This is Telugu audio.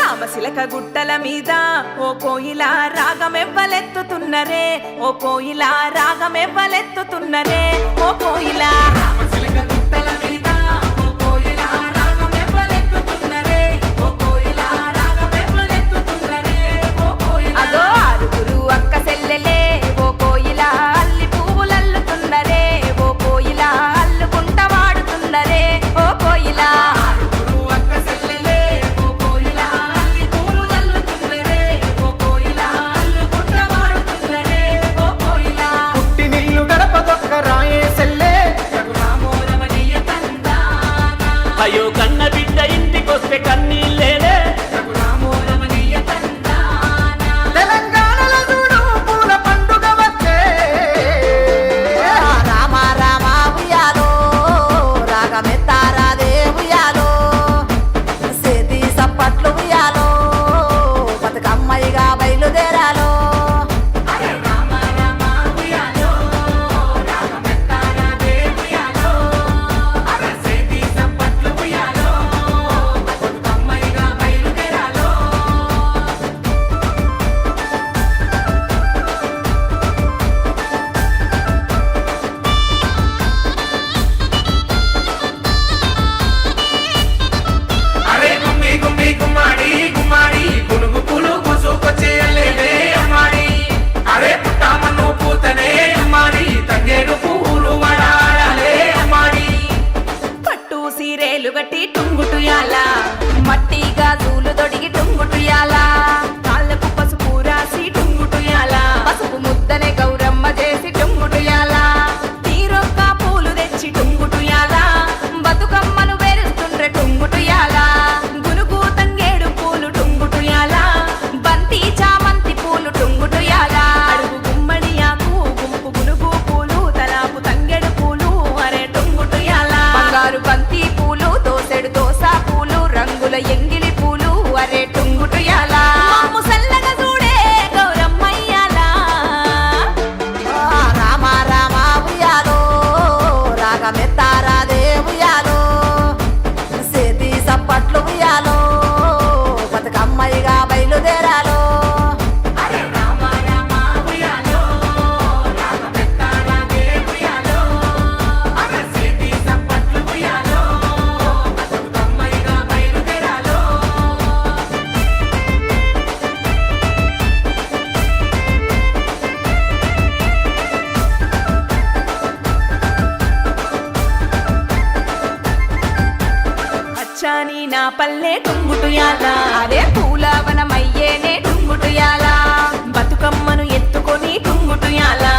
రామశిలక గుట్టల మీద ఓ కోయిలా రాగమెవ్వలెత్తుతున్నరే ఓ కోయిలా రాగమెవ్వలెత్తుతున్నరే ఓ కోయిలా రామశిలక గుట్టల మీద ఓ కోయిలా రాగమెవ్వలెత్తుతున్నరే ఓ కోయిలా రాగమెవ్వలెత్తుతున్నరే ఓ కోయిలా అదో ఆరుగురు అక్క చెల్లెలే ఓ కోయిలా అల్లి పువ్వులల్లుతున్నరే ఓ కోయిలా అల్లుకుంట వాడుతున్నరే ఓ కోయిలా అయ్యో కన్న బిడ్డ ఇంటికొస్తే కన్నీళ్ళేనే తెలంగాణలో చూడు పూల పండుగ వచ్చే రామ రామ ఉయ్యాలో రాగమెత్తారాదే ఉయ్యాలో సేతి సప్పట్లు ఉయ్యాలో బతుకమ్మయ్యగా బయలుదేరాలో గట్టి టుంగుటుయాలా మట్టి గాజులు తొడిగి టుంగుటుయాలా కాళ్ళకు పసుపు రాసి టుంగుటుయాలా పసుపు ముద్దనే గౌరమ్మ చేసి టుంగుటుయాలా తీరొక్క పూలు తెచ్చి టుంగుటుయాలా బతుకమ్మను వేరుస్తుండ్రె టుంగుటుయాలా గునుగు తంగేడు పూలు టుంగుటుయాలా బంతి చామంతి పూలు టుంగుటుయాలా అడుగు గుమ్మడి ఆకు గుంపు గునుగు పూలు తలాపు తంగేడు పూలు అరే టుంగుటుయాలా బంగారు బంతి పూలు దోసెడు దోసా పూలు రంగుల ఎంగిలి పూలు అరే టుంగుటుయాలా ముసల్లగా చూడే గౌరమ్మయ్యాలా రామ రామ ఉయ్యాలో రాగమెత్తారాదే ఉయ్యాలో సేతి సప్పట్లు ఉయ్యాలో బతుకమ్మయ్యగా బయలుదేరాలో అచ్చాని నా పల్లె టుంగుటుయాలా అరే పూలవనమయ్యేనే టుంగుటుయాలా బతుకమ్మను ఎత్తుకొని టుంగుటుయాలా